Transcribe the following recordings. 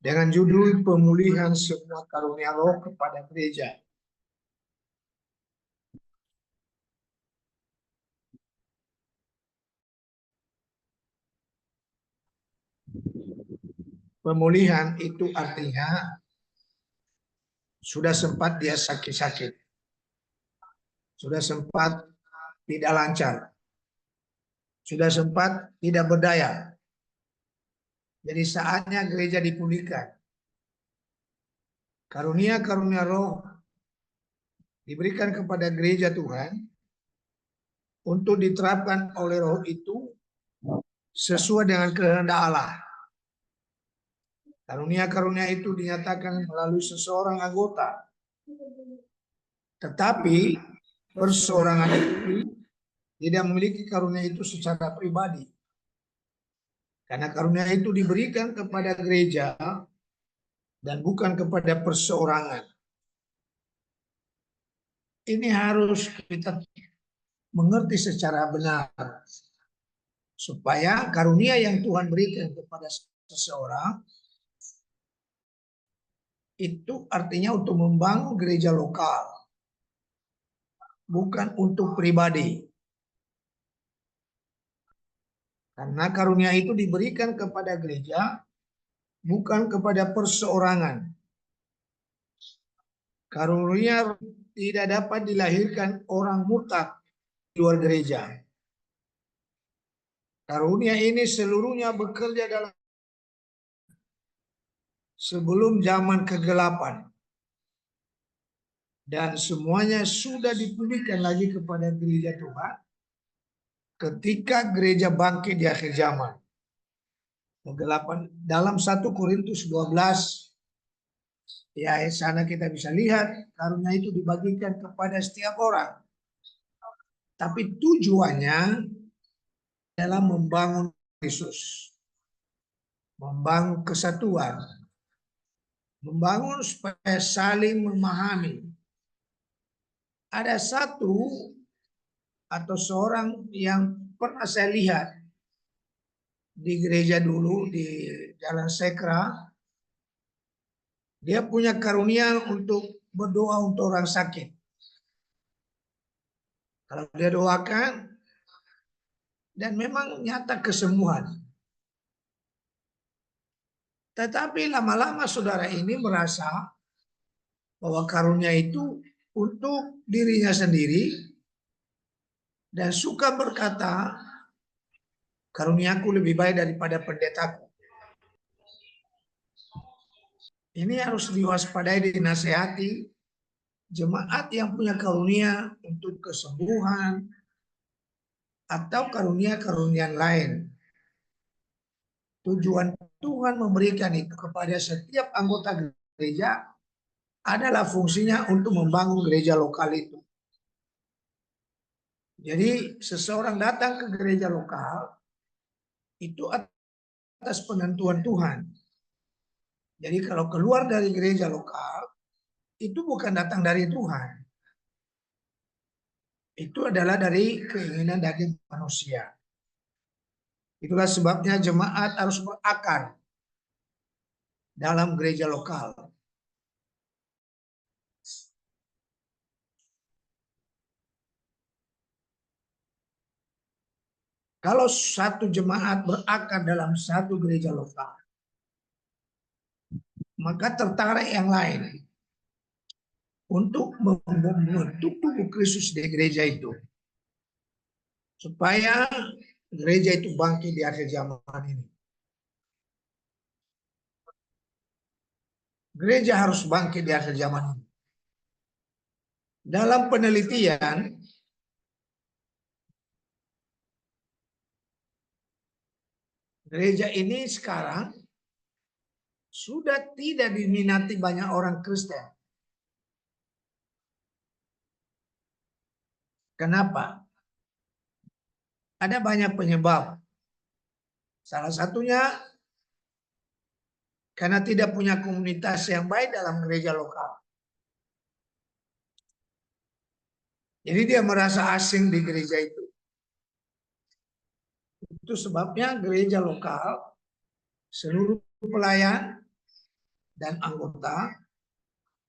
dengan judul pemulihan semua karunia roh kepada gereja. Pemulihan itu artinya sudah sempat dia sakit-sakit, sudah sempat tidak lancar, sudah sempat tidak berdaya. Jadi saatnya gereja dipulihkan. Karunia-karunia roh diberikan kepada gereja Tuhan untuk diterapkan oleh roh itu sesuai dengan kehendak Allah. Karunia-karunia itu dinyatakan melalui seseorang anggota. Tetapi perseorangan itu tidak memiliki karunia itu secara pribadi. Karena karunia itu diberikan kepada gereja dan bukan kepada perseorangan. Ini harus kita mengerti secara benar. Supaya karunia yang Tuhan berikan kepada seseorang itu artinya untuk membangun gereja lokal. Bukan untuk pribadi. Karena karunia itu diberikan kepada gereja, bukan kepada perseorangan. Karunia tidak dapat dilahirkan orang murtad di luar gereja. Karunia ini seluruhnya bekerja dalam sebelum zaman kegelapan. Dan semuanya sudah dipulihkan lagi kepada gereja Tuhan ketika gereja bangkit di akhir zaman. Kegelapan dalam 1 Korintus 12 ya, sana kita bisa lihat karunia itu dibagikan kepada setiap orang. Tapi tujuannya adalah membangun Yesus. Membangun kesatuan. Membangun supaya saling memahami. Ada satu atau seorang yang pernah saya lihat di gereja dulu di Jalan Sekra. Dia punya karunia untuk berdoa untuk orang sakit. Kalau dia doakan, dan memang nyata kesembuhan. Tetapi lama-lama saudara ini merasa bahwa karunia itu untuk dirinya sendiri dan suka berkata, karuniaku lebih baik daripada pendetaku. Ini harus diwaspadai, dinasehati jemaat yang punya karunia untuk kesembuhan atau karunia-karunia lain. Tujuan Tuhan memberikan itu kepada setiap anggota gereja adalah fungsinya untuk membangun gereja lokal itu. Jadi seseorang datang ke gereja lokal itu atas penentuan Tuhan. Jadi kalau keluar dari gereja lokal itu bukan datang dari Tuhan. Itu adalah dari keinginan daging manusia. Itulah sebabnya jemaat harus berakar dalam gereja lokal. Kalau satu jemaat berakar dalam satu gereja lokal, maka tertarik yang lain untuk membentuk tubuh Kristus di gereja itu. Supaya gereja itu bangkit di akhir zaman ini. Gereja harus bangkit di akhir zaman ini. Dalam penelitian, gereja ini sekarang sudah tidak diminati banyak orang Kristen. Kenapa? Ada banyak penyebab. Salah satunya karena tidak punya komunitas yang baik dalam gereja lokal. Jadi dia merasa asing di gereja itu. Itu sebabnya gereja lokal, seluruh pelayan dan anggota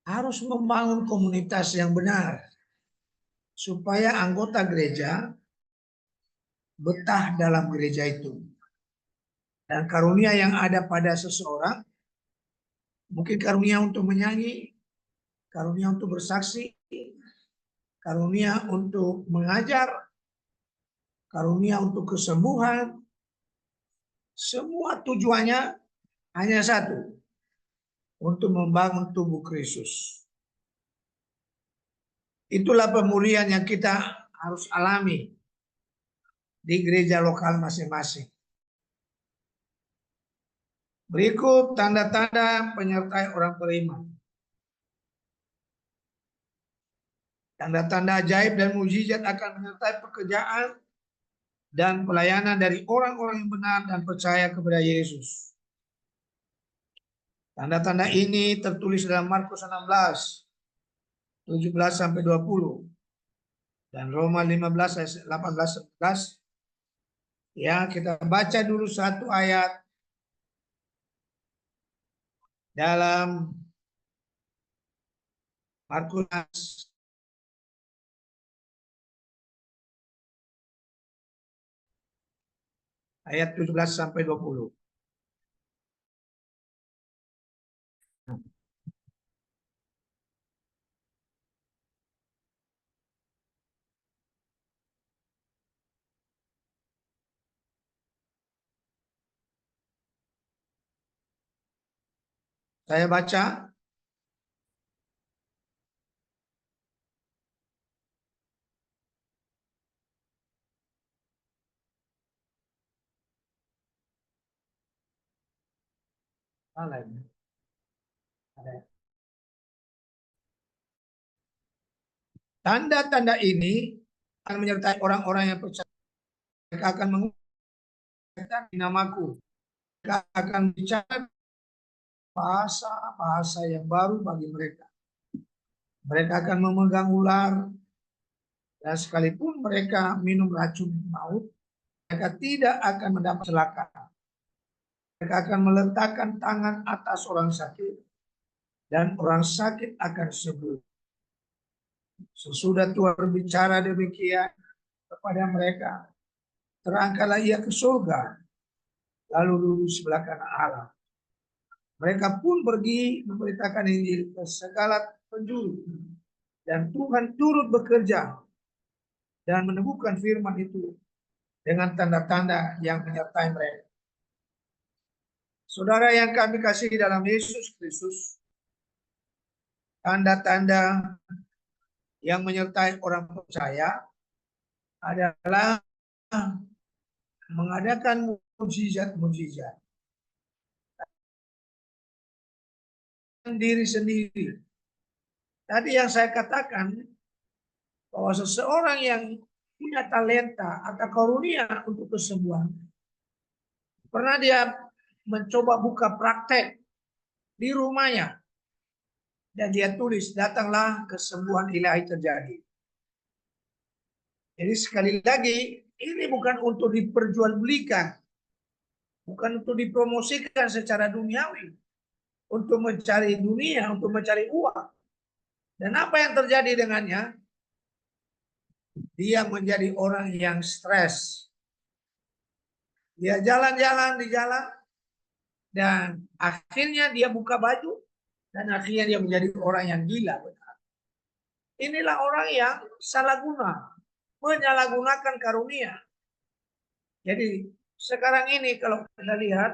harus membangun komunitas yang benar supaya anggota gereja betah dalam gereja itu. Dan karunia yang ada pada seseorang, mungkin karunia untuk menyanyi, karunia untuk bersaksi, karunia untuk mengajar, karunia untuk kesembuhan, semua tujuannya hanya satu, untuk membangun tubuh Kristus. Itulah pemulihan yang kita harus alami di gereja lokal masing-masing. Berikut tanda-tanda penyertai orang beriman. Tanda-tanda ajaib dan mukjizat akan menyertai pekerjaan dan pelayanan dari orang-orang yang benar dan percaya kepada Yesus. Tanda-tanda ini tertulis dalam Markus 16, 17-20 dan Roma 15 ayat 18-19. Ya, kita baca dulu satu ayat dalam Markus ayat 17-20. Saya baca. Tanda-tanda ini akan menyertai orang-orang yang percaya. Mereka akan menggunakan namaku. Mereka akan bicara bahasa-bahasa yang baru bagi mereka. Mereka akan memegang ular, dan sekalipun mereka minum racun maut, mereka tidak akan mendapat celaka. Mereka akan meletakkan tangan atas orang sakit, dan orang sakit akan sembuh. Sesudah Tuhan berbicara demikian kepada mereka, terangkatlah ia ke surga, lalu duduk sebelah kanan Allah. Mereka pun pergi memberitakan Injil ke segala penjuru, dan Tuhan turut bekerja dan meneguhkan firman itu dengan tanda-tanda yang menyertai mereka. Saudara yang kami kasihi dalam Yesus Kristus, tanda-tanda yang menyertai orang percaya adalah mengadakan mukjizat-mukjizat diri sendiri. Tadi yang saya katakan bahwa seseorang yang punya talenta atau karunia untuk kesembuhan, pernah dia mencoba buka praktek di rumahnya dan dia tulis, datanglah kesembuhan ilahi terjadi. Jadi sekali lagi, ini bukan untuk diperjualbelikan, bukan untuk dipromosikan secara duniawi, untuk mencari dunia, untuk mencari uang. Dan apa yang terjadi dengannya? Dia menjadi orang yang stres. Dia jalan-jalan di jalan, dan akhirnya dia buka baju, dan akhirnya dia menjadi orang yang gila. Inilah orang yang salah guna, menyalahgunakan karunia. Jadi sekarang ini kalau kita lihat,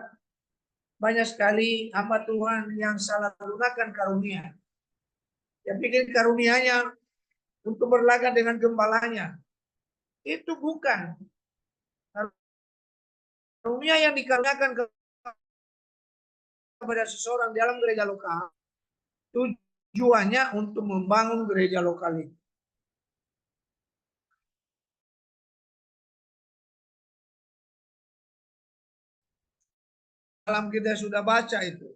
banyak sekali hamba Tuhan yang salah gunakan karunia. Dia pikir karunianya untuk berlagak dengan gembalanya. Itu bukan. Karunia yang dikaruniakan kepada seseorang dalam gereja lokal, tujuannya untuk membangun gereja lokal itu. Dalam kita sudah baca itu.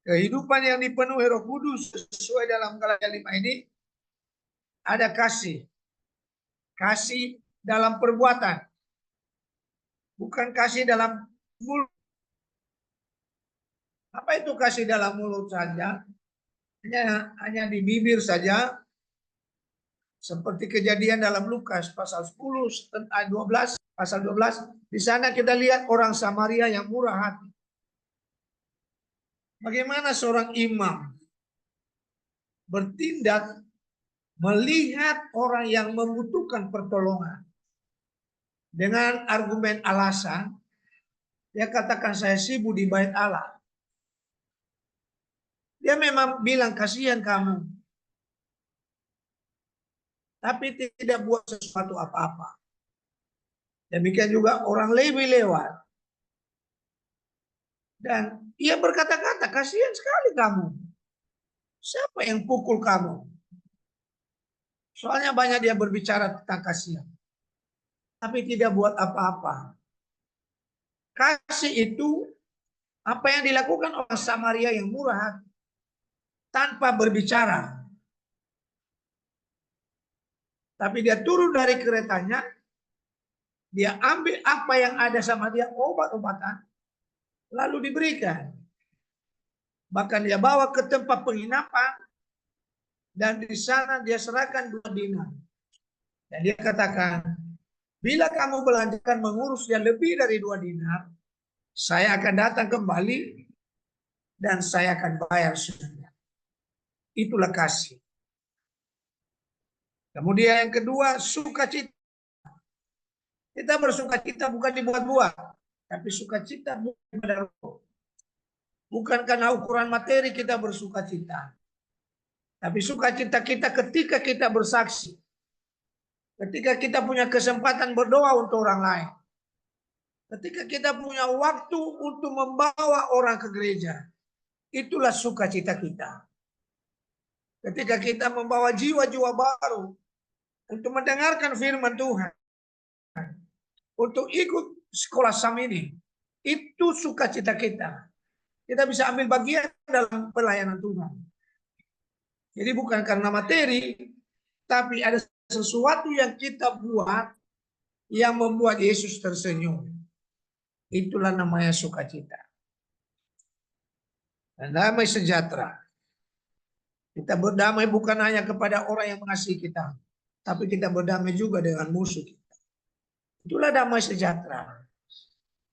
Kehidupan yang dipenuhi Roh Kudus sesuai dalam Galatia 5 ini ada kasih. Kasih dalam perbuatan. Bukan kasih dalam mulut. Apa itu kasih dalam mulut saja? Hanya di bibir saja, seperti kejadian dalam Lukas pasal 10 ayat 12, pasal 12. Di sana kita lihat orang Samaria yang murah hati. Bagaimana seorang imam bertindak melihat orang yang membutuhkan pertolongan dengan argumen alasan, dia katakan saya sibuk di bait Allah. Dia memang bilang kasihan kamu, tapi tidak buat sesuatu apa-apa. Demikian juga orang Lewi lewat. Dan ia berkata-kata, kasihan sekali kamu. Siapa yang pukul kamu? Soalnya banyak dia berbicara tentang kasihan. Tapi tidak buat apa-apa. Kasih itu apa yang dilakukan orang Samaria yang murah hati. Tanpa berbicara. Tapi dia turun dari keretanya. Dia ambil apa yang ada sama dia, obat-obatan. Lalu diberikan. Bahkan dia bawa ke tempat penginapan. Dan di sana dia serahkan 2 dinar. Dan dia katakan, bila kamu belanjakan mengurus dia lebih dari 2 dinar, saya akan datang kembali dan saya akan bayar semuanya. Itulah kasih. Kemudian yang kedua, sukacita. Kita bersukacita bukan dibuat-buat, tapi sukacita bukan pada roh. Bukan karena ukuran materi kita bersukacita. Tapi sukacita kita ketika kita bersaksi. Ketika kita punya kesempatan berdoa untuk orang lain. Ketika kita punya waktu untuk membawa orang ke gereja. Itulah sukacita kita. Ketika kita membawa jiwa-jiwa baru untuk mendengarkan firman Tuhan. Untuk ikut sekolah Samini. Itu sukacita kita. Kita bisa ambil bagian dalam pelayanan Tuhan. Jadi bukan karena materi, tapi ada sesuatu yang kita buat yang membuat Yesus tersenyum. Itulah namanya sukacita. Dan damai sejahtera. Kita berdamai bukan hanya kepada orang yang mengasihi kita, tapi kita berdamai juga dengan musuh kita. Itulah damai sejahtera.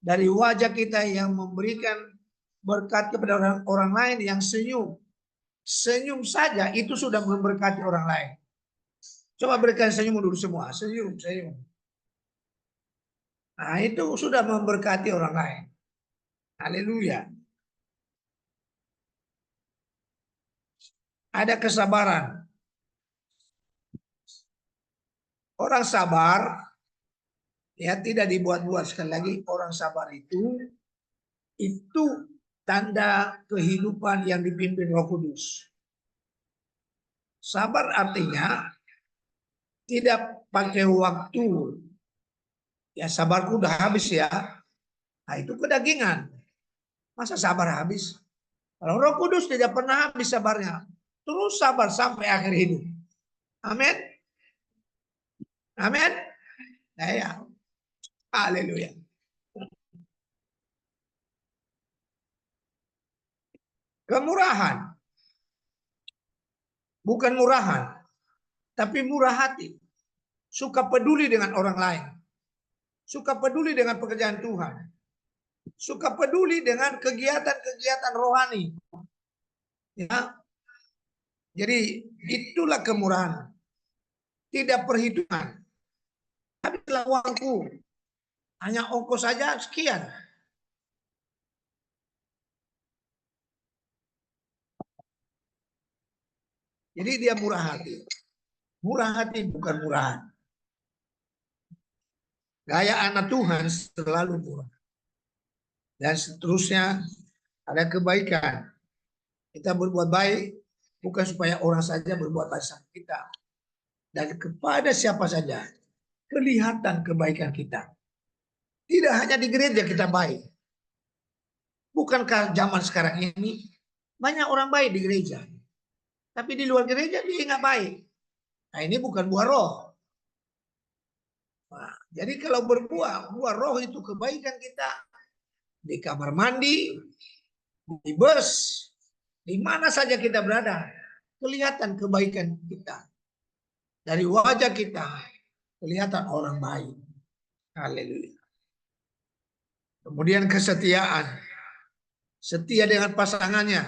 Dari wajah kita yang memberikan berkat kepada orang lain yang senyum. Senyum saja itu sudah memberkati orang lain. Coba berikan senyum dulu semua. Senyum, senyum. Nah itu sudah memberkati orang lain. Haleluya. Ada kesabaran. Orang sabar ya tidak dibuat-buat. Sekali lagi orang sabar itu tanda kehidupan yang dipimpin Roh Kudus. Sabar artinya tidak pakai waktu. Ya sabarku udah habis ya. Nah itu kedagingan. Masa sabar habis? Kalau Roh Kudus tidak pernah habis sabarnya. Terus sabar sampai akhir hidup. Amin. Amin. Nah ya. Haleluya. Kemurahan. Bukan murahan. Tapi murah hati. Suka peduli dengan orang lain. Suka peduli dengan pekerjaan Tuhan. Suka peduli dengan kegiatan-kegiatan rohani. Ya. Jadi itulah kemurahan. Tidak perhitungan. Tapi uangku hanya ongkos saja sekian. Jadi dia murah hati. Murah hati bukan murahan. Gaya anak Tuhan selalu murah. Dan seterusnya ada kebaikan. Kita berbuat baik bukan supaya orang saja berbuat baik sama kita. Dan kepada siapa saja kelihatan kebaikan kita. Tidak hanya di gereja kita baik. Bukankah zaman sekarang ini banyak orang baik di gereja. Tapi di luar gereja dia nggak baik. Nah ini bukan buah roh. Nah, jadi kalau buah roh itu kebaikan kita di kamar mandi, di bus, di mana saja kita berada, kelihatan kebaikan kita. Dari wajah kita, kelihatan orang baik. Haleluya. Kemudian kesetiaan. Setia dengan pasangannya.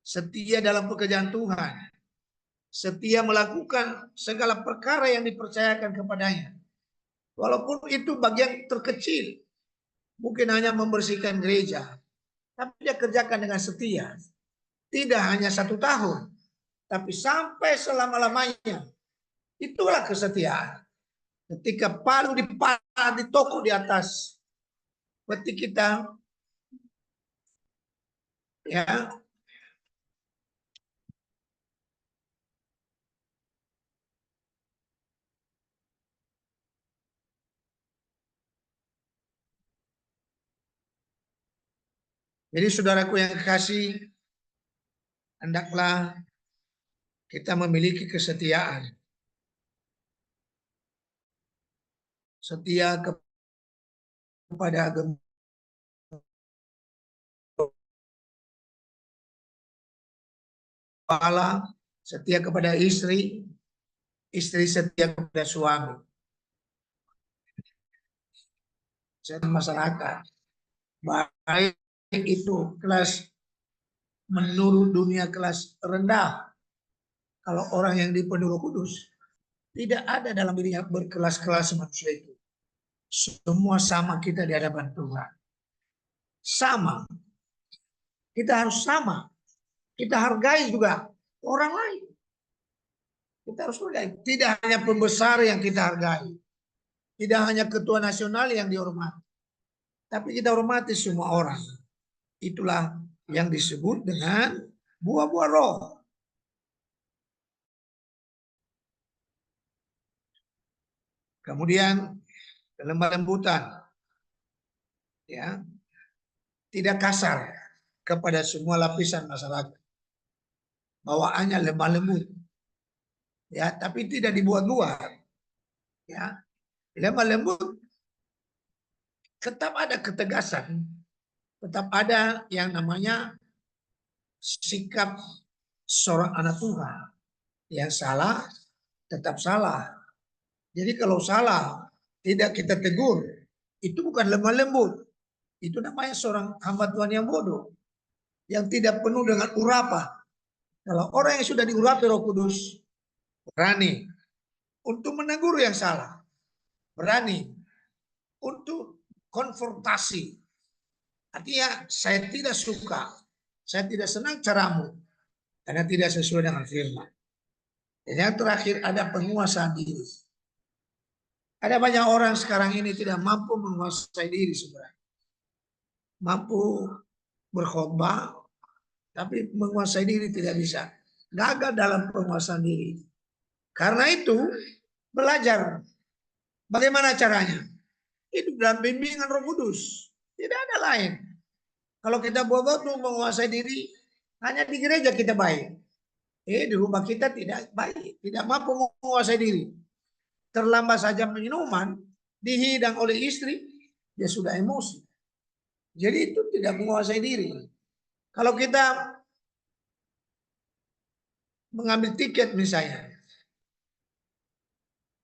Setia dalam pekerjaan Tuhan. Setia melakukan segala perkara yang dipercayakan kepadanya. Walaupun itu bagian terkecil. Mungkin hanya membersihkan gereja. Tapi dia kerjakan dengan setia. Tidak hanya 1 tahun. Tapi sampai selama-lamanya. Itulah kesetiaan. Ketika palu ditokok di atas peti kita, ya, jadi saudaraku yang kekasih, hendaklah kita memiliki kesetiaan. Setia kepada gembala, setia kepada istri, istri setia kepada suami. Masyarakat, baik itu kelas menurut dunia kelas rendah. Kalau orang yang dipenuhi Roh Kudus, tidak ada dalam dirinya berkelas-kelas manusia itu. Semua sama kita di hadapan Tuhan. Sama. Kita harus sama. Kita hargai juga orang lain. Kita harus hargai. Tidak hanya pembesar yang kita hargai. Tidak hanya ketua nasional yang dihormati. Tapi kita hormati semua orang. Itulah yang disebut dengan buah-buah roh. Kemudian lemah lembutan. Ya. Tidak kasar kepada semua lapisan masyarakat. Bawaannya lemah lembut. Ya, tapi tidak dibuat-buat. Ya. Lemah lembut tetap ada ketegasan, tetap ada yang namanya sikap seorang anak Tuhan. Yang salah tetap salah. Jadi kalau salah tidak kita tegur, itu bukan lemah lembut. Itu namanya seorang hamba Tuhan yang bodoh, yang tidak penuh dengan urapan. Kalau orang yang sudah diurapi Roh Kudus, berani untuk menegur yang salah, berani untuk konfrontasi. Artinya saya tidak suka, saya tidak senang caramu, karena tidak sesuai dengan firman. Dan yang terakhir ada penguasaan diri. Ada banyak orang sekarang ini tidak mampu menguasai diri sebenarnya. Mampu berkhotbah, tapi menguasai diri tidak bisa. Gagal dalam penguasaan diri. Karena itu belajar bagaimana caranya. Hidup dalam bimbingan Roh Kudus. Tidak ada lain. Kalau kita bodoh menguasai diri, hanya di gereja kita baik. Di rumah kita tidak baik. Tidak mampu menguasai diri. Terlambat saja minuman, dihidang oleh istri, dia sudah emosi. Jadi itu tidak menguasai diri. Kalau kita mengambil tiket misalnya,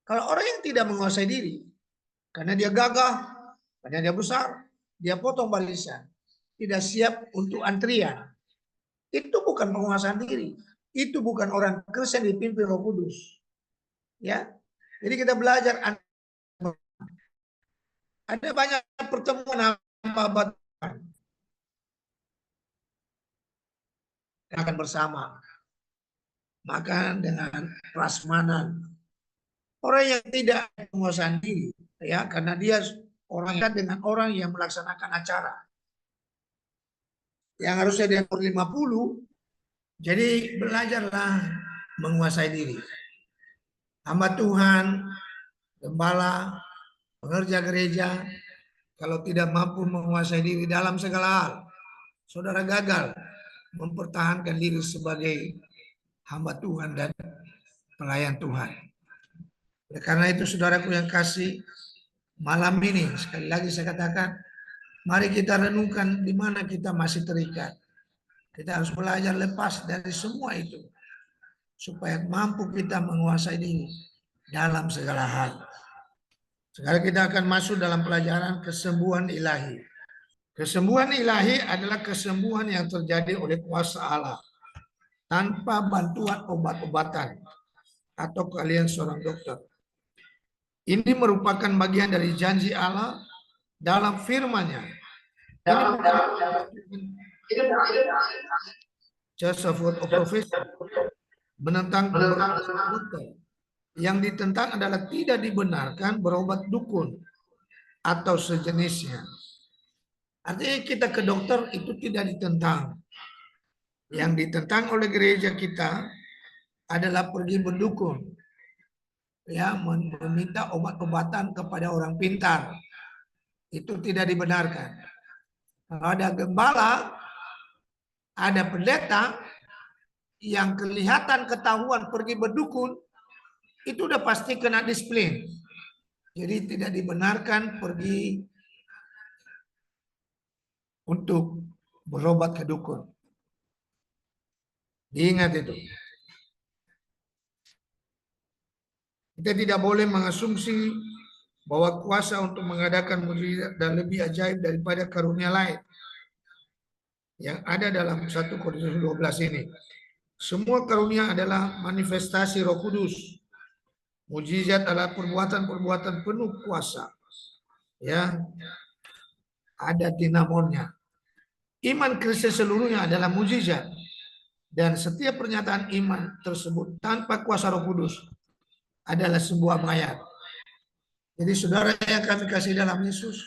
kalau orang yang tidak menguasai diri, karena dia gagah, karena dia besar, dia potong barisan, tidak siap untuk antrian, itu bukan penguasaan diri. Itu bukan orang Kristen dipimpin Roh Kudus. Ya, jadi kita belajar. Ada banyak pertemuan hamba Tuhan akan bersama, makan dengan prasmanan. Orang yang tidak menguasai diri, ya, karena dia orang dengan orang yang melaksanakan acara, yang harusnya dia umur 50, jadi belajarlah menguasai diri. Hamba Tuhan, gembala, pengerja gereja, kalau tidak mampu menguasai diri dalam segala hal, saudara gagal mempertahankan diri sebagai hamba Tuhan dan pelayan Tuhan. Karena itu saudaraku yang kasih, malam ini sekali lagi saya katakan, Mari kita renungkan di mana kita masih terikat. Kita harus belajar lepas dari semua itu. Supaya mampu kita menguasai diri dalam segala hal. Sekarang kita akan masuk dalam pelajaran kesembuhan ilahi. Kesembuhan ilahi adalah kesembuhan yang terjadi oleh kuasa Allah tanpa bantuan obat-obatan atau kalian seorang dokter. Ini merupakan bagian dari janji Allah dalam firman-Nya. Just a word of prophecy menentang yang ditentang adalah tidak dibenarkan berobat dukun atau sejenisnya. Artinya kita ke dokter itu tidak ditentang. Yang ditentang oleh gereja kita adalah pergi berdukun, ya, meminta obat-obatan kepada orang pintar. Itu tidak dibenarkan. Kalau ada gembala, ada pendeta yang kelihatan ketahuan pergi berdukun, itu udah pasti kena disiplin. Jadi tidak dibenarkan pergi untuk berobat ke dukun. Diingat itu. Kita tidak boleh mengasumsi bahwa kuasa untuk mengadakan mukjizat dan lebih ajaib daripada karunia lain yang ada dalam 1 Korintus 12 ini. Semua karunia adalah manifestasi Roh Kudus. Mukjizat adalah perbuatan-perbuatan penuh kuasa. Ya. Ada dinamonnya. Iman Kristen seluruhnya adalah mukjizat. Dan setiap pernyataan iman tersebut tanpa kuasa Roh Kudus adalah sebuah mayat. Jadi saudara yang kami kasih dalam Yesus,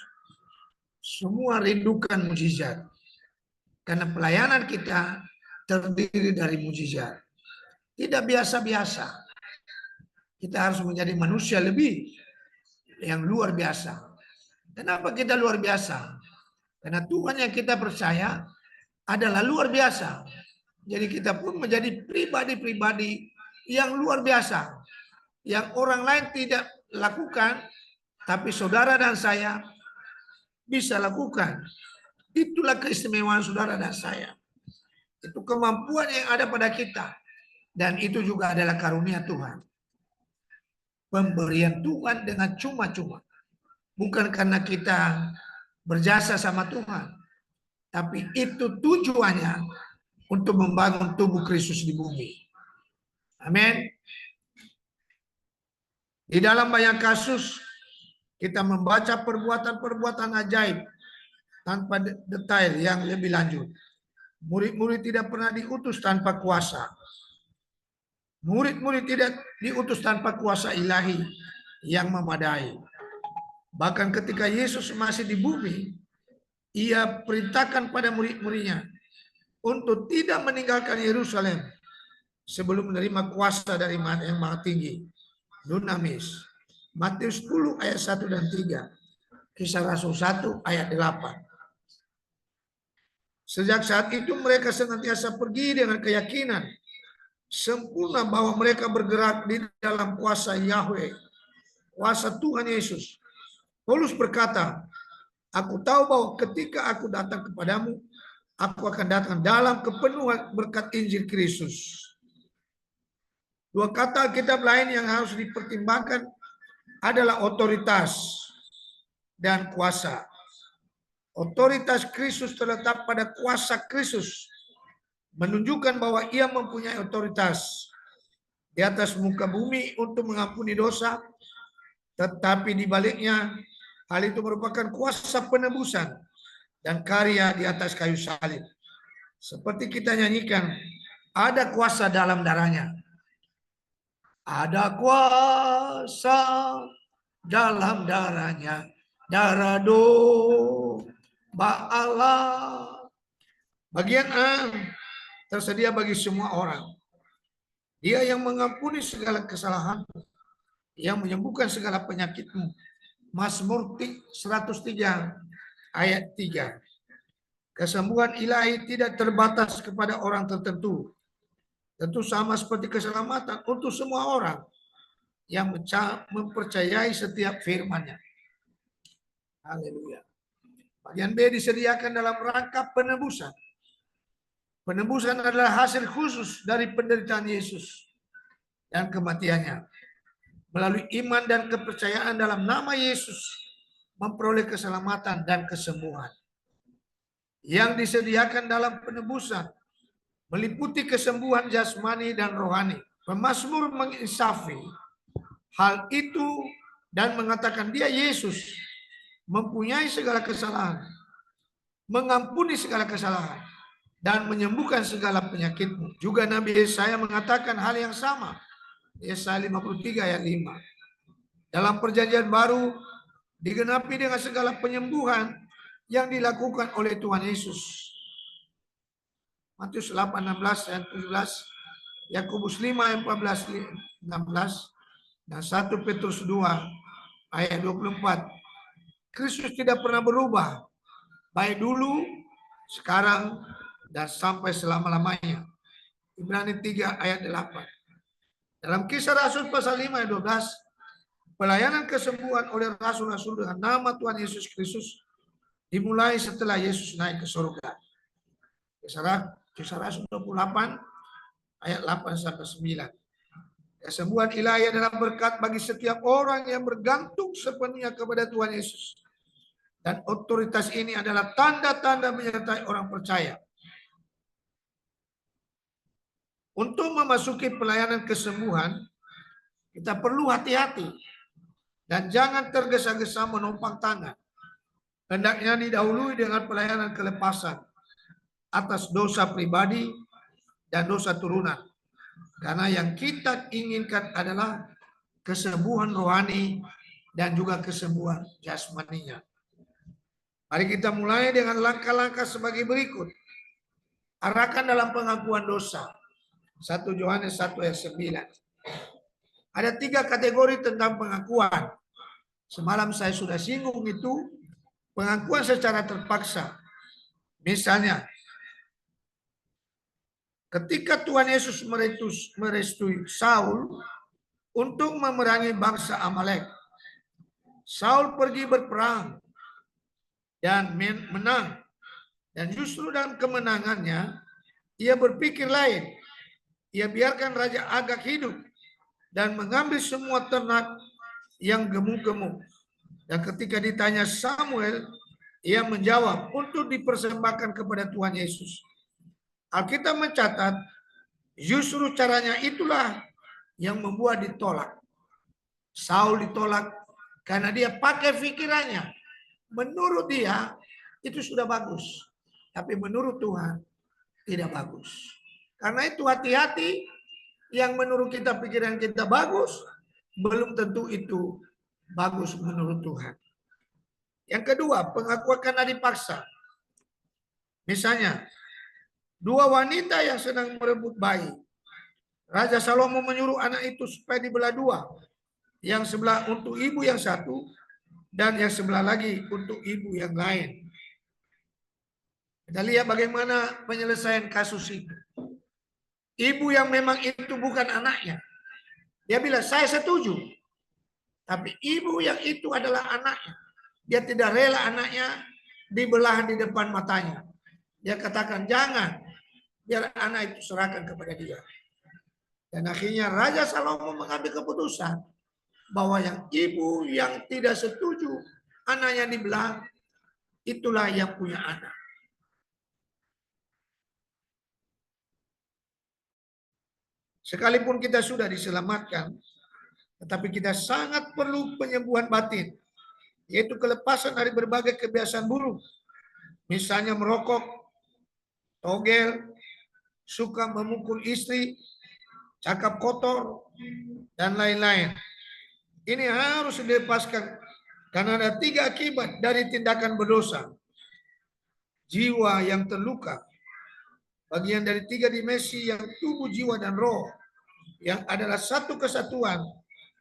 semua rindukan mukjizat. Karena pelayanan kita terdiri dari mukjizat. Tidak biasa-biasa. Kita harus menjadi manusia lebih yang luar biasa. Kenapa kita luar biasa? Karena Tuhan yang kita percaya adalah luar biasa. Jadi kita pun menjadi pribadi-pribadi yang luar biasa. Yang orang lain tidak lakukan, tapi saudara dan saya bisa lakukan. Itulah keistimewaan saudara dan saya. Itu kemampuan yang ada pada kita. Dan itu juga adalah karunia Tuhan. Pemberian Tuhan dengan cuma-cuma. Bukan karena kita berjasa sama Tuhan. Tapi itu tujuannya untuk membangun tubuh Kristus di bumi. Amin. Di dalam banyak kasus, kita membaca perbuatan-perbuatan ajaib tanpa detail yang lebih lanjut. Murid-murid tidak pernah diutus tanpa kuasa. Murid-murid tidak diutus tanpa kuasa ilahi yang memadai. Bahkan ketika Yesus masih di bumi, ia perintahkan pada murid-muridnya untuk tidak meninggalkan Yerusalem sebelum menerima kuasa dari yang Maha Tinggi. Dunamis. Matius 10 ayat 1 dan 3. Kisah Rasul 1 ayat 8. Sejak saat itu mereka senantiasa pergi dengan keyakinan sempurna bahwa mereka bergerak di dalam kuasa Yahweh, kuasa Tuhan Yesus. Paulus berkata, aku tahu bahwa ketika aku datang kepadamu, aku akan datang dalam kepenuhan berkat Injil Kristus. Dua kata kitab lain yang harus dipertimbangkan adalah otoritas dan kuasa. Otoritas Kristus terletak pada kuasa Kristus, menunjukkan bahwa ia mempunyai otoritas di atas muka bumi untuk mengampuni dosa, tetapi di baliknya hal itu merupakan kuasa penebusan dan karya di atas kayu salib. Seperti kita nyanyikan, ada kuasa dalam darahnya. Ada kuasa dalam darahnya, darah domba Allah. Bagian A tersedia bagi semua orang. Dia yang mengampuni segala kesalahanmu, yang menyembuhkan segala penyakitmu. Mazmur 103 ayat 3. Kesembuhan ilahi tidak terbatas kepada orang tertentu. Tentu sama seperti keselamatan untuk semua orang yang mempercayai setiap firman-Nya. Haleluya. Bagian B disediakan dalam rangka penebusan. Penebusan adalah hasil khusus dari penderitaan Yesus dan kematiannya. Melalui iman dan kepercayaan dalam nama Yesus, memperoleh keselamatan dan kesembuhan. Yang disediakan dalam penebusan meliputi kesembuhan jasmani dan rohani. Pemazmur menginsafi hal itu dan mengatakan dia Yesus mempunyai segala kesalahan, mengampuni segala kesalahan, dan menyembuhkan segala penyakitmu. Juga Nabi Yesaya mengatakan hal yang sama. Yesaya 53 ayat 5. Dalam perjanjian baru digenapi dengan segala penyembuhan yang dilakukan oleh Tuhan Yesus. Matius 8:16 ayat 17, Yakobus 5 ayat 14-16, dan 1 Petrus 2 ayat 24. Kristus tidak pernah berubah, baik dulu, sekarang, dan sampai selama-lamanya. Ibrani 3 ayat 8. Dalam Kisah Rasul pasal 5 ayat 12, pelayanan kesembuhan oleh rasul-rasul dengan nama Tuhan Yesus Kristus dimulai setelah Yesus naik ke surga. Kisah Rasul 28 ayat 8-9. Kesembuhan ilahi adalah berkat bagi setiap orang yang bergantung sepenuhnya kepada Tuhan Yesus. Dan otoritas ini adalah tanda-tanda menyertai orang percaya. Untuk memasuki pelayanan kesembuhan, kita perlu hati-hati dan jangan tergesa-gesa menumpang tangan. Hendaknya didahului dengan pelayanan kelepasan atas dosa pribadi dan dosa turunan. Karena yang kita inginkan adalah kesembuhan rohani dan juga kesembuhan jasmaninya. Mari kita mulai dengan langkah-langkah sebagai berikut. Arahkan dalam pengakuan dosa. 1 Yohanes 1 ayat 9. Ada 3 kategori tentang pengakuan. Semalam saya sudah singgung itu. Pengakuan secara terpaksa. Misalnya, ketika Tuhan Yesus merestui Saul untuk memerangi bangsa Amalek. Saul pergi berperang dan menang. Dan justru dalam kemenangannya, ia berpikir lain. Ia biarkan Raja Agag hidup dan mengambil semua ternak yang gemuk-gemuk. Dan ketika ditanya Samuel, ia menjawab untuk dipersembahkan kepada Tuhan Yesus. Alkitab mencatat, justru caranya itulah yang membuat ditolak. Saul ditolak karena dia pakai pikirannya. Menurut dia, itu sudah bagus. Tapi menurut Tuhan, tidak bagus. Karena itu hati-hati, yang menurut kita pikiran kita bagus, belum tentu itu bagus menurut Tuhan. Yang kedua, pengakuan karena dipaksa. Misalnya, 2 wanita yang sedang merebut bayi. Raja Salomo menyuruh anak itu supaya dibelah 2. Yang sebelah untuk ibu yang satu, dan yang sebelah lagi untuk ibu yang lain. Kita lihat bagaimana penyelesaian kasus itu. Ibu yang memang itu bukan anaknya. Dia bilang, saya setuju. Tapi ibu yang itu adalah anaknya. Dia tidak rela anaknya dibelah di depan matanya. Dia katakan, jangan. Biar anak itu serahkan kepada dia. Dan akhirnya Raja Salomo mengambil keputusan bahwa yang ibu yang tidak setuju anaknya dibelah, itulah yang punya anak. Sekalipun kita sudah diselamatkan, tetapi kita sangat perlu penyembuhan batin, yaitu kelepasan dari berbagai kebiasaan buruk. Misalnya merokok, togel, suka memukul istri, cakap kotor, dan lain-lain. Ini harus dilepaskan karena ada 3 akibat dari tindakan berdosa. Jiwa yang terluka, bagian dari 3 dimensi yang tubuh, jiwa, dan roh, yang adalah satu kesatuan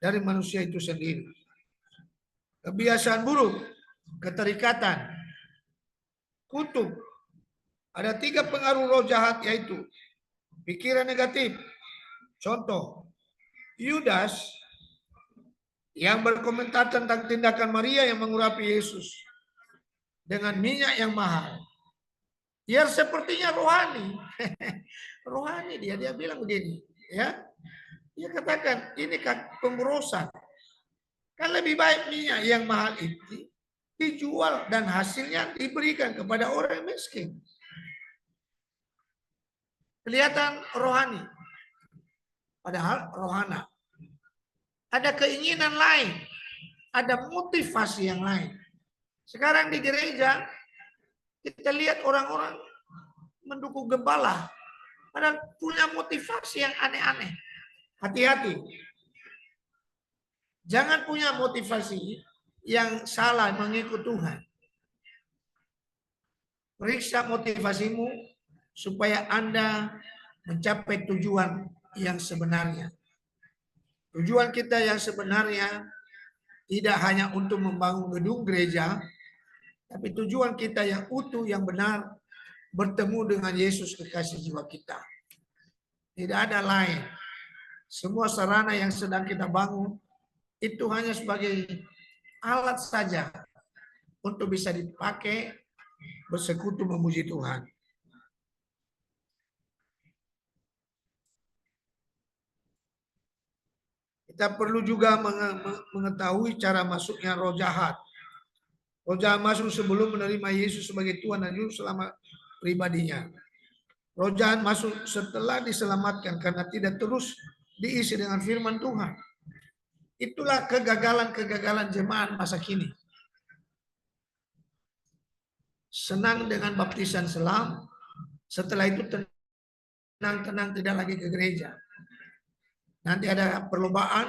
dari manusia itu sendiri. Kebiasaan buruk, keterikatan, kutub. Ada 3 pengaruh roh jahat, yaitu pikiran negatif. Contoh, Yudas yang berkomentar tentang tindakan Maria yang mengurapi Yesus. dengan minyak yang mahal. Ya sepertinya rohani. Rohani dia bilang begini, ya. Dia katakan ini kan pemborosan. Kan lebih baik minyak yang mahal itu dijual dan hasilnya diberikan kepada orang miskin. Kelihatan rohani. Padahal rohana. Ada keinginan lain. Ada motivasi yang lain. Sekarang di gereja kita lihat orang-orang mendukung gembala. Padahal punya motivasi yang aneh-aneh. Hati-hati. Jangan punya motivasi yang salah mengikut Tuhan. Periksa motivasimu supaya Anda mencapai tujuan yang sebenarnya. Tujuan kita yang sebenarnya tidak hanya untuk membangun gedung gereja, tapi tujuan kita yang utuh, yang benar, bertemu dengan Yesus kekasih jiwa kita. Tidak ada lain. Semua sarana yang sedang kita bangun itu hanya sebagai alat saja untuk bisa dipakai bersekutu memuji Tuhan. Kita perlu juga mengetahui cara masuknya roh jahat. Roh jahat masuk sebelum menerima Yesus sebagai Tuhan dan Juru Selamat pribadinya. Roh jahat masuk setelah diselamatkan karena tidak terus diisi dengan firman Tuhan. Itulah kegagalan-kegagalan jemaat masa kini. Senang dengan baptisan selam, setelah itu tenang-tenang tidak lagi ke gereja. Nanti ada perlombaan,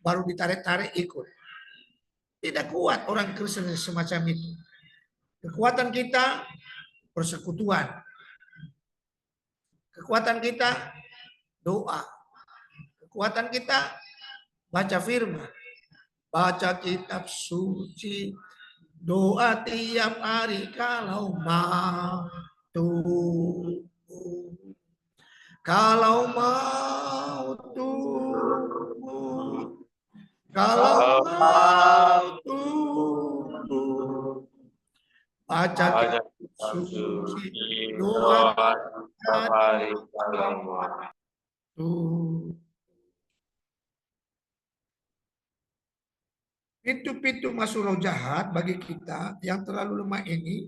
baru ditarik-tarik ikut. Tidak kuat orang Kristen semacam itu. Kekuatan kita persekutuan. Kekuatan kita doa. Kekuatan kita baca firman. Baca kitab suci. Doa tiap hari kalau mau. Kalau mau tumbuh, kalau mau tumbuh, baca kitab suci, doa hari kalau mau. Pintu-pintu masuk roh jahat bagi kita yang terlalu lemah ini,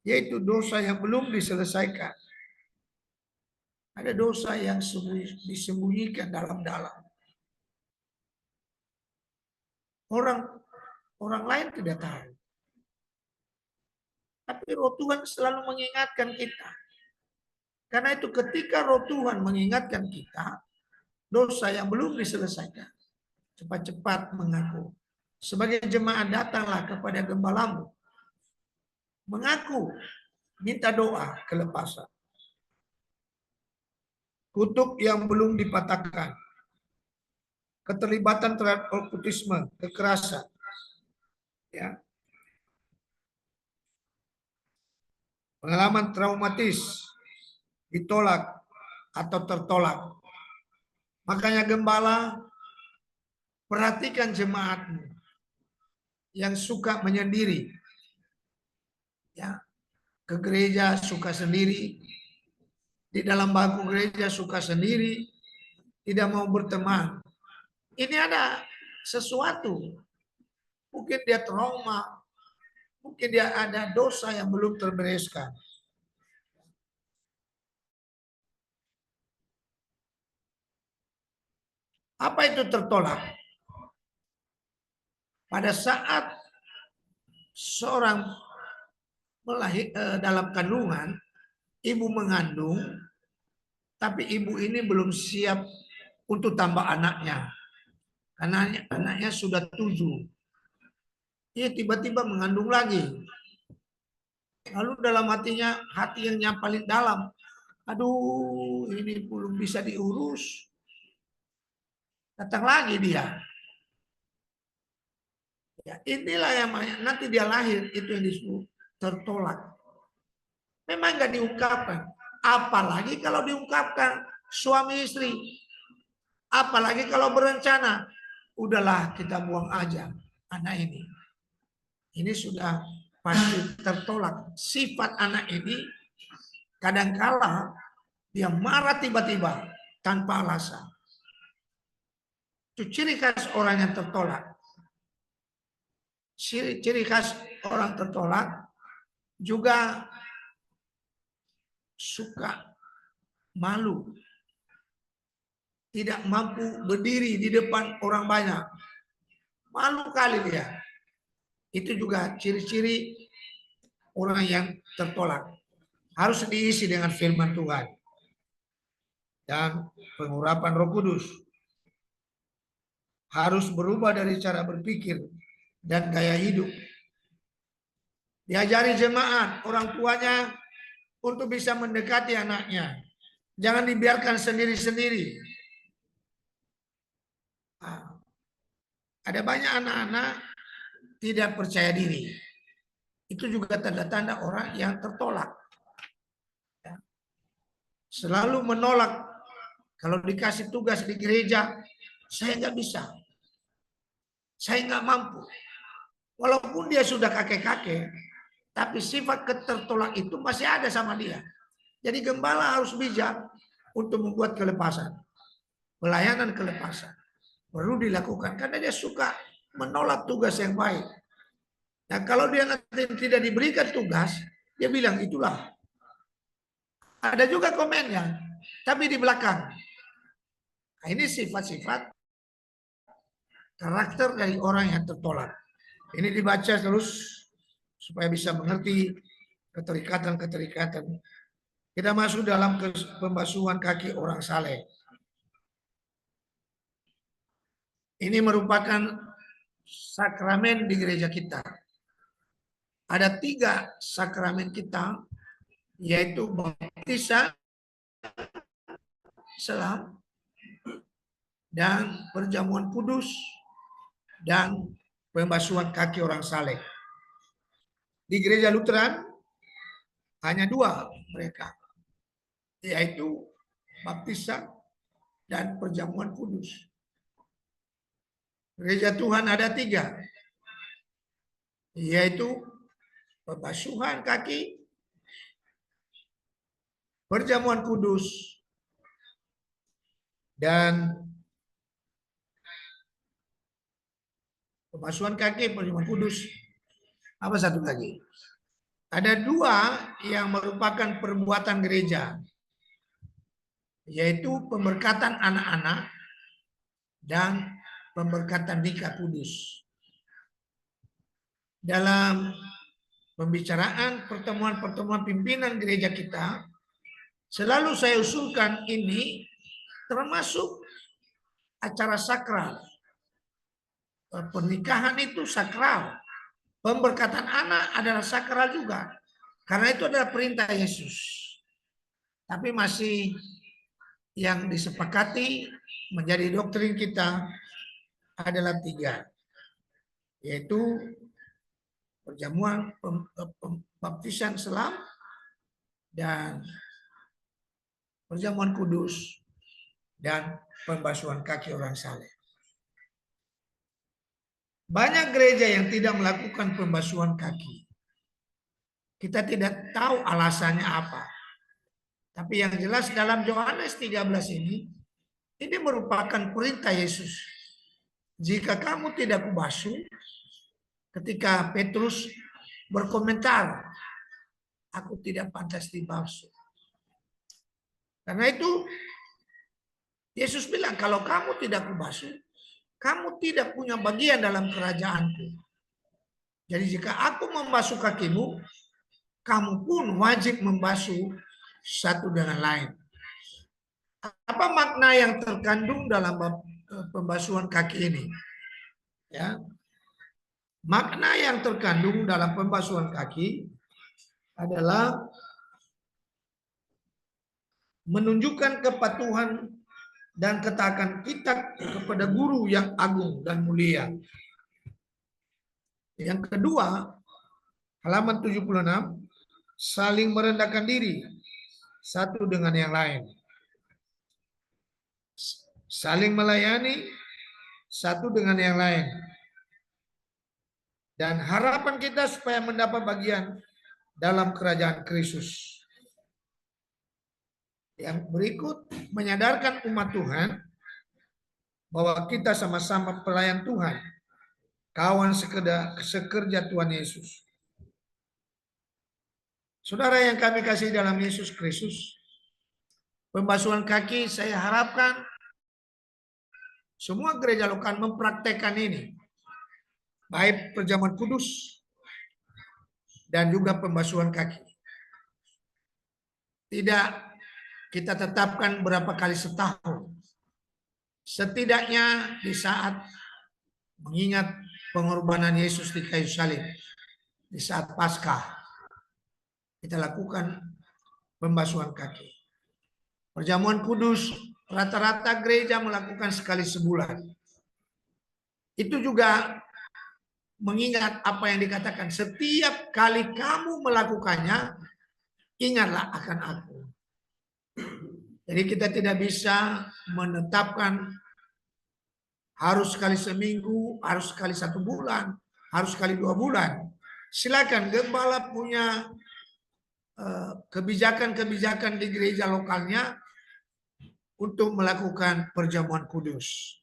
yaitu dosa yang belum diselesaikan. Ada dosa yang disembunyikan dalam-dalam. Orang lain tidak tahu. Tapi roh Tuhan selalu mengingatkan kita. Karena itu ketika roh Tuhan mengingatkan kita, dosa yang belum diselesaikan, cepat-cepat mengaku. Sebagai jemaat datanglah kepada gembalamu. Mengaku, minta doa kelepasan. Kutuk yang belum dipatahkan. Keterlibatan terhadap okultisme, kekerasan. Ya. Pengalaman traumatis, ditolak atau tertolak. Makanya gembala, perhatikan jemaatmu yang suka menyendiri. Ya, ke gereja suka sendiri, di dalam bangku gereja suka sendiri, tidak mau berteman. Ini ada sesuatu. Mungkin dia trauma, mungkin dia ada dosa yang belum terbereskan. Apa itu tertolak? Pada saat seorang dalam kandungan, ibu mengandung, tapi ibu ini belum siap untuk tambah anaknya. Karena anaknya sudah 7. Dia tiba-tiba mengandung lagi. Lalu dalam hatinya, hati yang paling dalam, aduh ini belum bisa diurus. Datang lagi dia. Ya, inilah yang nanti dia lahir, itu yang disebut tertolak. Memang nggak diungkapkan. Apalagi kalau diungkapkan suami istri. Apalagi kalau berencana. Udahlah kita buang aja anak ini. Ini sudah pasti tertolak. Sifat anak ini kadangkala dia marah tiba-tiba tanpa alasan. Itu ciri khas orang yang tertolak. Ciri khas orang tertolak juga suka malu, tidak mampu berdiri di depan orang banyak, malu kali dia. Itu juga ciri-ciri orang yang tertolak. Harus diisi dengan firman Tuhan dan pengurapan Roh Kudus. Harus berubah dari cara berpikir dan gaya hidup. Diajari jemaat, orang tuanya untuk bisa mendekati anaknya. Jangan dibiarkan sendiri-sendiri. Ada banyak anak-anak tidak percaya diri. Itu juga tanda-tanda orang yang tertolak. Selalu menolak. Kalau dikasih tugas di gereja, saya nggak bisa. Saya nggak mampu. Walaupun dia sudah kakek-kakek, tapi sifat ketertolak itu masih ada sama dia. Jadi gembala harus bijak untuk membuat kelepasan. Pelayanan kelepasan. Perlu dilakukan karena dia suka menolak tugas yang baik. Nah, kalau dia nanti tidak diberikan tugas, dia bilang itulah. Ada juga komennya, tapi di belakang. Nah, ini sifat-sifat karakter dari orang yang tertolak. Ini dibaca terus supaya bisa mengerti keterikatan-keterikatan. Kita masuk dalam pembasuhan kaki orang saleh. Ini merupakan sakramen di gereja kita. Ada 3 sakramen kita, yaitu baptisan, selam, dan perjamuan kudus, dan pembasuhan kaki orang saleh. Di gereja Lutheran hanya 2 mereka, yaitu baptisan dan perjamuan kudus. Gereja Tuhan ada 3, yaitu pembasuhan kaki, perjamuan kudus, dan pembasuhan kaki, perjamuan kudus. Apa satu lagi? Ada 2 yang merupakan perbuatan gereja, yaitu pemberkatan anak-anak dan pemberkatan nikah kudus. Dalam pembicaraan pertemuan-pertemuan pimpinan gereja kita, selalu saya usulkan ini termasuk acara sakral. Pernikahan itu sakral. Pemberkatan anak adalah sakral juga. Karena itu adalah perintah Yesus. Tapi masih yang disepakati menjadi doktrin kita adalah 3. Yaitu perjamuan, baptisan selam, dan perjamuan kudus, dan pembasuhan kaki orang saleh. Banyak gereja yang tidak melakukan pembasuhan kaki. Kita tidak tahu alasannya apa. Tapi yang jelas dalam Yohanes 13 ini merupakan perintah Yesus. Jika kamu tidak kubasuh, ketika Petrus berkomentar, aku tidak pantas dibasuh. Karena itu Yesus bilang, kalau kamu tidak kubasuh, kamu tidak punya bagian dalam kerajaanku. Jadi jika aku membasuh kakimu, kamu pun wajib membasuh satu dengan lain. Apa makna yang terkandung dalam pembasuhan kaki ini? Ya. Makna yang terkandung dalam pembasuhan kaki adalah menunjukkan kepatuhan dan ketaatan kita kepada guru yang agung dan mulia. Yang kedua, halaman 76, saling merendahkan diri satu dengan yang lain. Saling melayani satu dengan yang lain. dan harapan kita supaya mendapat bagian dalam kerajaan Kristus. Yang berikut menyadarkan umat Tuhan bahwa kita sama-sama pelayan Tuhan, kawan sekerja Tuhan Yesus. Saudara yang kami kasih dalam Yesus Kristus, pembasuhan kaki saya harapkan semua gereja lokal mempraktekkan ini, baik perjamuan kudus dan juga pembasuhan kaki. Tidak kita tetapkan berapa kali setahun. Setidaknya di saat mengingat pengorbanan Yesus di kayu salib, di saat Paskah, kita lakukan pembasuhan kaki. Perjamuan kudus rata-rata gereja melakukan sekali sebulan. Itu juga mengingat apa yang dikatakan, setiap kali kamu melakukannya, ingatlah akan aku. Jadi kita tidak bisa menetapkan harus sekali seminggu, harus sekali 1 bulan, harus sekali 2 bulan. Silakan gembala punya kebijakan-kebijakan di gereja lokalnya untuk melakukan perjamuan kudus.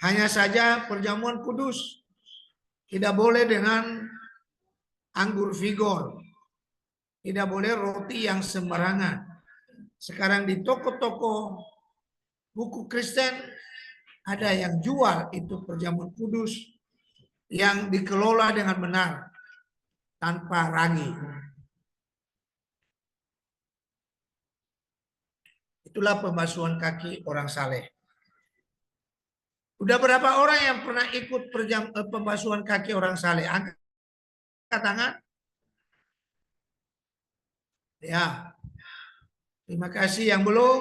Hanya saja perjamuan kudus tidak boleh dengan anggur vigor, tidak boleh roti yang sembarangan. Sekarang di toko-toko buku Kristen ada yang jual itu perjamuan kudus yang dikelola dengan benar tanpa ragi. Itulah pembasuhan kaki orang saleh. Udah berapa orang yang pernah ikut pembasuhan kaki orang saleh? Angkat tangan. Ya. Terima kasih. Yang belum,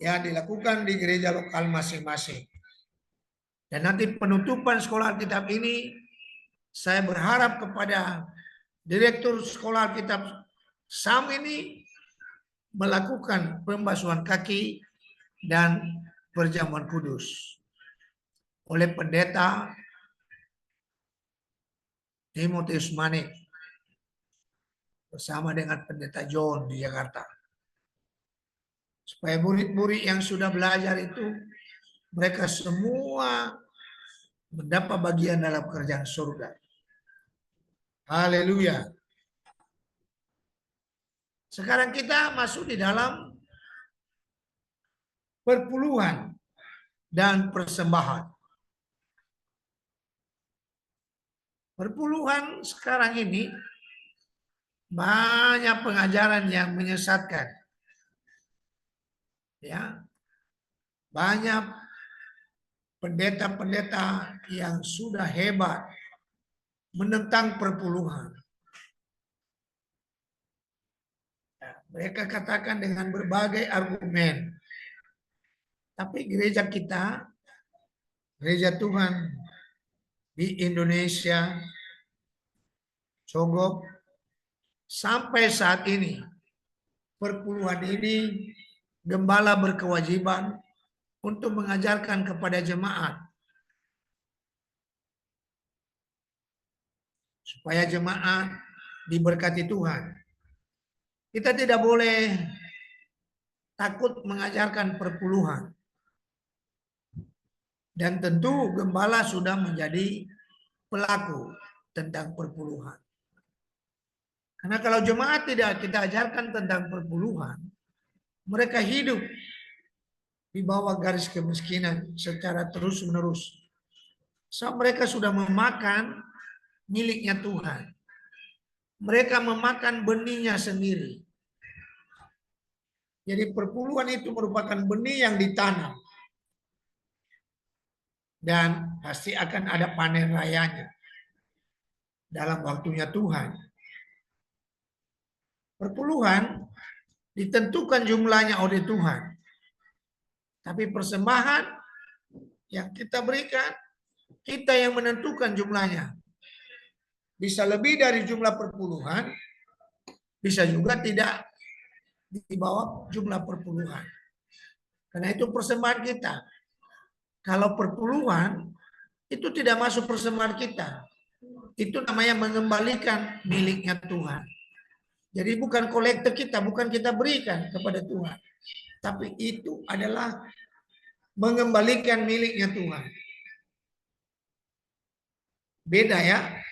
ya dilakukan di gereja lokal masing-masing. Dan nanti penutupan sekolah Alkitab ini, saya berharap kepada Direktur Sekolah Alkitab SAM ini melakukan pembasuhan kaki dan perjamuan kudus oleh pendeta Timotius Manik bersama dengan pendeta John di Jakarta. Supaya murid-murid yang sudah belajar itu, mereka semua mendapat bagian dalam kerjaan surga. Haleluya. Sekarang kita masuk di dalam perpuluhan dan persembahan. Perpuluhan sekarang ini banyak pengajaran yang menyesatkan. Ya. Banyak pendeta-pendeta yang sudah hebat menentang perpuluhan. Mereka katakan dengan berbagai argumen. Tapi gereja kita, gereja Tuhan di Indonesia, Cogok, sampai saat ini, perpuluhan ini gembala berkewajiban untuk mengajarkan kepada jemaat supaya jemaat diberkati Tuhan. Kita tidak boleh takut mengajarkan perpuluhan. Dan tentu gembala sudah menjadi pelaku tentang perpuluhan. Karena kalau jemaat tidak kita ajarkan tentang perpuluhan, mereka hidup di bawah garis kemiskinan secara terus-menerus. So, mereka sudah memakan miliknya Tuhan. Mereka memakan benihnya sendiri. Jadi perpuluhan itu merupakan benih yang ditanam. Dan pasti akan ada panen rayanya dalam waktunya Tuhan. Perpuluhan ditentukan jumlahnya oleh Tuhan. Tapi persembahan yang kita berikan, kita yang menentukan jumlahnya. Bisa lebih dari jumlah perpuluhan, bisa juga tidak di bawah jumlah perpuluhan. Karena itu persembahan kita. Kalau perpuluhan itu tidak masuk persembahan kita. Itu namanya mengembalikan miliknya Tuhan. Jadi bukan kolektor kita, bukan kita berikan kepada Tuhan. Tapi itu adalah mengembalikan miliknya Tuhan. Beda ya.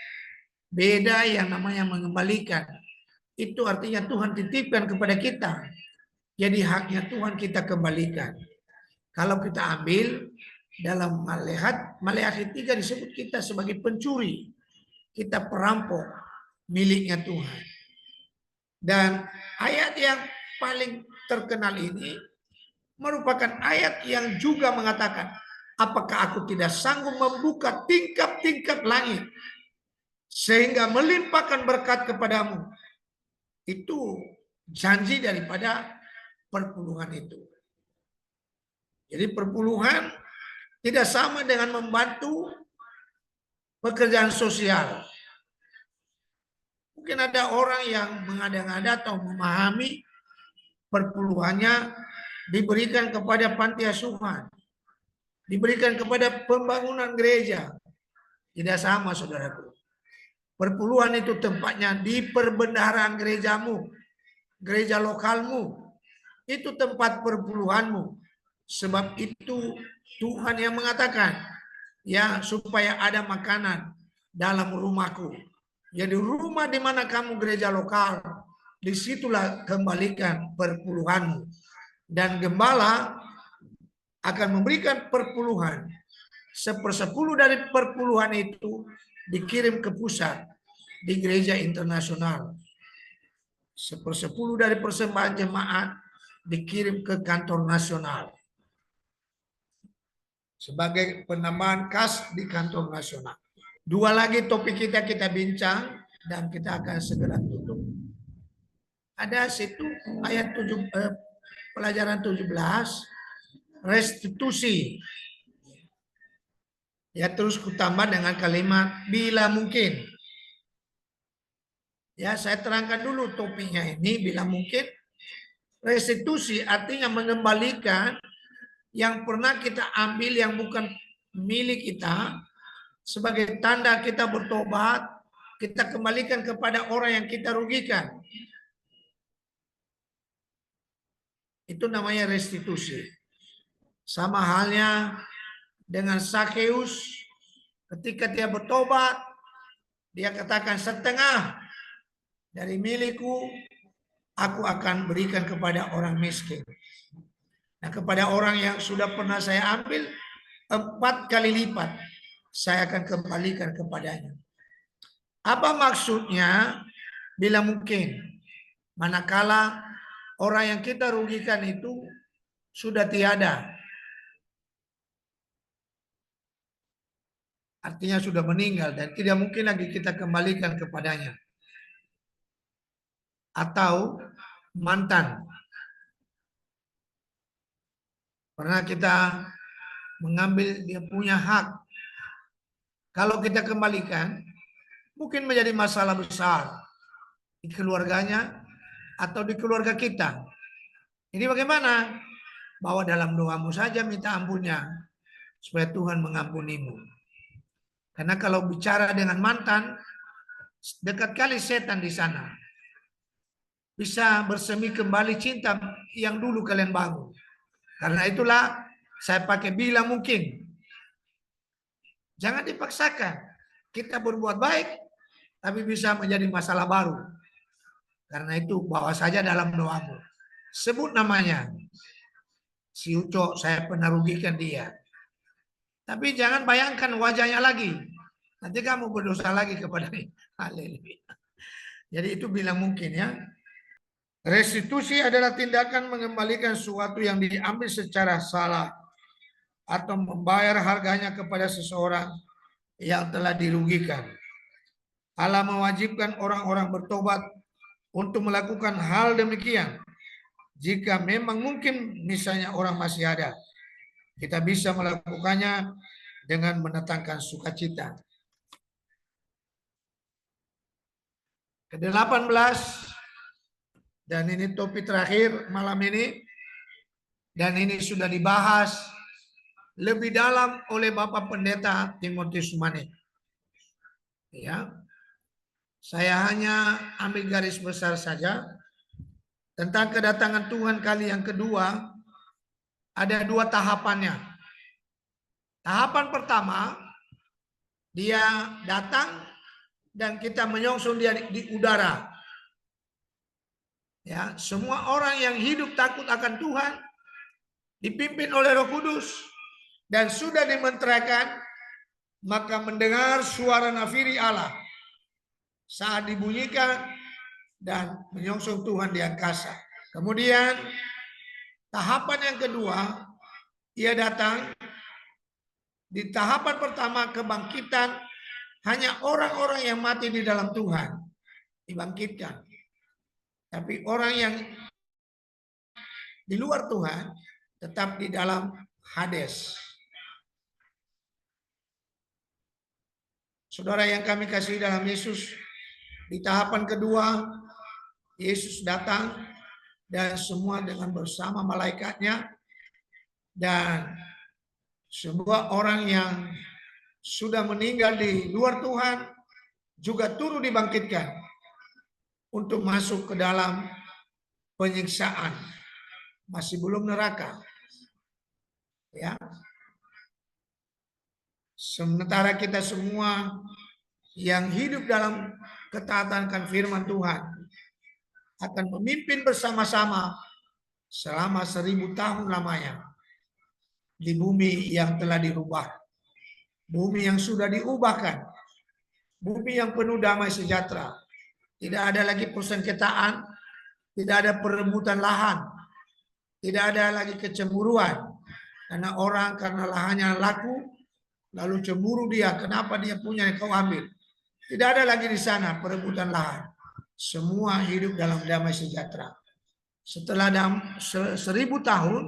Beda yang namanya mengembalikan. Itu artinya Tuhan titipkan kepada kita. Jadi haknya Tuhan kita kembalikan. Kalau kita ambil dalam Maleakhi 3 disebut kita sebagai pencuri. Kita perampok miliknya Tuhan. Dan ayat yang paling terkenal ini merupakan ayat yang juga mengatakan, apakah aku tidak sanggup membuka tingkap-tingkap langit sehingga melimpahkan berkat kepadamu. Itu janji daripada perpuluhan itu. Jadi perpuluhan tidak sama dengan membantu pekerjaan sosial. Mungkin ada orang yang mengada-ngada atau memahami perpuluhannya diberikan kepada panti asuhan, diberikan kepada pembangunan gereja. Tidak sama, saudaraku. Perpuluhan itu tempatnya di perbendaharaan gerejamu, gereja lokalmu. Itu tempat perpuluhanmu. Sebab itu Tuhan yang mengatakan, ya supaya ada makanan dalam rumahku. Jadi rumah di mana kamu gereja lokal, disitulah kembalikan perpuluhanmu. Dan gembala akan memberikan perpuluhan. 1/10 dari perpuluhan itu dikirim ke pusat di gereja internasional. 1/10 dari persembahan jemaat dikirim ke kantor nasional sebagai penambahan kas di kantor nasional. 2 lagi topik kita bincang dan kita akan segera tutup. Ada situ ayat pelajaran 17, restitusi. Ya terus kutambah dengan kalimat bila mungkin. Ya saya terangkan dulu topiknya ini bila mungkin. Restitusi artinya mengembalikan yang pernah kita ambil yang bukan milik kita sebagai tanda kita bertobat, kita kembalikan kepada orang yang kita rugikan. Itu namanya restitusi. Sama halnya dengan Zakheus ketika dia bertobat, dia katakan setengah dari milikku aku akan berikan kepada orang miskin. Nah, kepada orang yang sudah pernah saya ambil 4 kali lipat, saya akan kembalikan kepadanya. Apa maksudnya? Bila mungkin, manakala orang yang kita rugikan itu sudah tiada. Artinya sudah meninggal dan tidak mungkin lagi kita kembalikan kepadanya. Atau mantan. Pernah kita mengambil dia punya hak. Kalau kita kembalikan, mungkin menjadi masalah besar di keluarganya atau di keluarga kita. Jadi bagaimana? Bawa dalam doamu saja minta ampunnya supaya Tuhan mengampunimu. Karena kalau bicara dengan mantan, dekat kali setan di sana. Bisa bersemi kembali cinta yang dulu kalian bangun. Karena itulah saya pakai bila mungkin. Jangan dipaksakan. Kita berbuat baik, tapi bisa menjadi masalah baru. Karena itu bawa saja dalam doamu. Sebut namanya. Si Uco, saya pernah rugikan dia. Tapi jangan bayangkan wajahnya lagi. Nanti kamu berdosa lagi kepada dia. Haleluya. Jadi itu bilang mungkin ya. Restitusi adalah tindakan mengembalikan sesuatu yang diambil secara salah atau membayar harganya kepada seseorang yang telah dirugikan. Allah mewajibkan orang-orang bertobat untuk melakukan hal demikian. Jika memang mungkin misalnya orang masih ada, kita bisa melakukannya dengan mendatangkan sukacita. Ke-18, dan ini topik terakhir malam ini, dan ini sudah dibahas lebih dalam oleh Bapak Pendeta Timotius Sumane. Ya, saya hanya ambil garis besar saja tentang kedatangan Tuhan kali yang kedua. Ada dua tahapannya. Tahapan pertama, dia datang dan kita menyongsong dia di udara. Ya, semua orang yang hidup takut akan Tuhan, dipimpin oleh Roh Kudus dan sudah dimenteraikan, maka mendengar suara nafiri Allah saat dibunyikan dan menyongsong Tuhan di angkasa. Kemudian tahapan yang kedua, ia datang. Di tahapan pertama kebangkitan, hanya orang-orang yang mati di dalam Tuhan dibangkitkan. Tapi orang yang di luar Tuhan tetap di dalam Hades. Saudara yang kami kasih dalam Yesus, di tahapan kedua, Yesus datang dan semua dengan bersama malaikatnya, dan sebuah orang yang sudah meninggal di luar Tuhan juga turut dibangkitkan untuk masuk ke dalam penyiksaan. Masih belum neraka. Ya. Sementara kita semua yang hidup dalam ketaatan akan firman Tuhan akan memimpin bersama-sama selama 1000 tahun lamanya di bumi yang telah dirubah, bumi yang sudah diubahkan, bumi yang penuh damai sejahtera. Tidak ada lagi persengketaan, tidak ada perebutan lahan, tidak ada lagi kecemburuan, karena orang karena lahannya laku lalu cemburu dia, kenapa dia punya kau ambil. Tidak ada lagi di sana perebutan lahan. Semua hidup dalam damai sejahtera. Setelah 1000 tahun,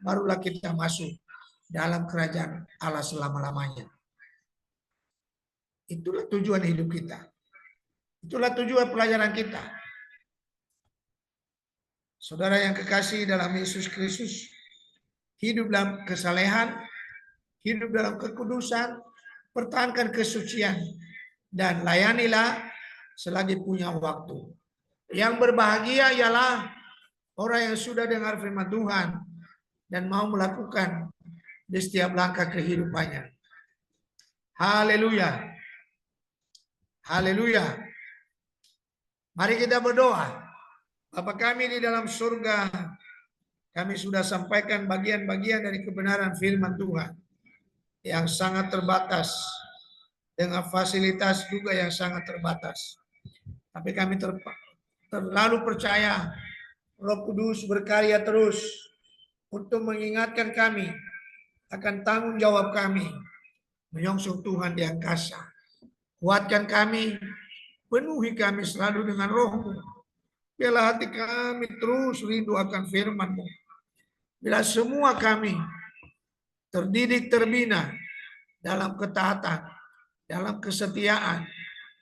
barulah kita masuk dalam kerajaan Allah selama-lamanya. Itulah tujuan hidup kita. Itulah tujuan pelajaran kita. Saudara yang kekasih dalam Yesus Kristus, hidup dalam kesalehan, hidup dalam kekudusan, pertahankan kesucian, dan layanilah selagi punya waktu. Yang berbahagia ialah orang yang sudah dengar firman Tuhan dan mau melakukan di setiap langkah kehidupannya. Haleluya. Haleluya. Mari kita berdoa. Bapa kami di dalam surga, kami sudah sampaikan bagian-bagian dari kebenaran firman Tuhan yang sangat terbatas, dengan fasilitas juga yang sangat terbatas. Tapi kami terlalu percaya Roh Kudus berkarya terus untuk mengingatkan kami akan tanggung jawab kami menyongsong Tuhan di angkasa. Kuatkan kami, penuhi kami selalu dengan Roh-Mu. Biarlah hati kami terus rindu akan firman-Mu. Bila semua kami terdidik, terbina dalam ketaatan, dalam kesetiaan,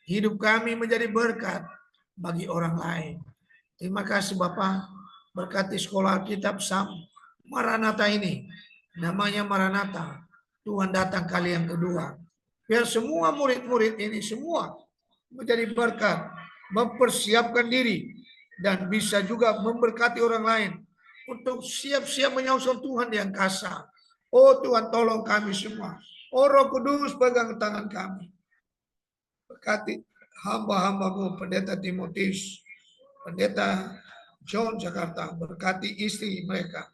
hidup kami menjadi berkat bagi orang lain. Terima kasih Bapak, berkati sekolah kitab Sam Maranatha ini. Namanya Maranatha, Tuhan datang kali yang kedua. Biar semua murid-murid ini semua menjadi berkat, mempersiapkan diri, dan bisa juga memberkati orang lain untuk siap-siap menyongsong Tuhan di angkasa. Oh Tuhan, tolong kami semua. Oh Roh Kudus, pegang tangan kami. Berkati hamba-hambamu, Pendeta Timotius, Pendeta John Jakarta, berkati istri mereka,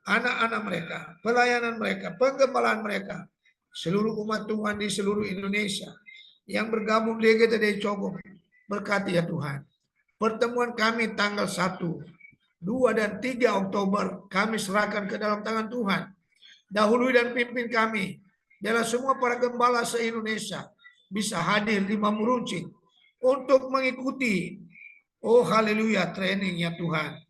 anak-anak mereka, pelayanan mereka, penggembalaan mereka, seluruh umat Tuhan di seluruh Indonesia yang bergabung di GTD Cogong. Berkati ya Tuhan. Pertemuan kami tanggal 1, 2, dan 3 Oktober kami serahkan ke dalam tangan Tuhan. Dahului dan pimpin kami. Biarlah semua para gembala se-Indonesia bisa hadir di Mamuruncing untuk mengikuti, oh haleluya, training ya Tuhan.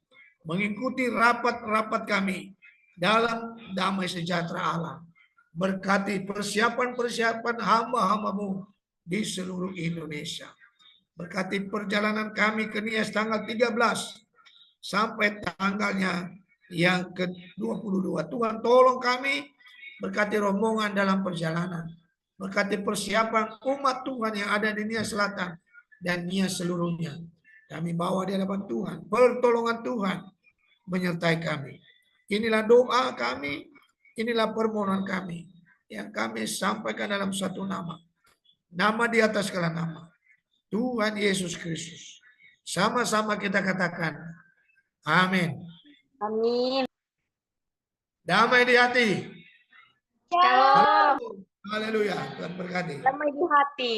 Mengikuti rapat-rapat kami dalam damai sejahtera Allah. Berkati persiapan-persiapan hamba-hambamu di seluruh Indonesia. Berkati perjalanan kami ke Nias tanggal 13 sampai tanggalnya yang ke-22. Tuhan tolong kami Berkati rombongan dalam perjalanan. Berkati persiapan umat Tuhan yang ada di Nia Selatan dan Nia seluruhnya. Kami bawa di hadapan Tuhan. Pertolongan Tuhan menyertai kami. Inilah doa kami. Inilah permohonan kami. Yang kami sampaikan dalam satu nama. Nama di atas segala nama. Tuhan Yesus Kristus. Sama-sama kita katakan. Amin. Amin. Damai di hati. Shalom. Haleluya. Tuhan berkati. Damai di hati.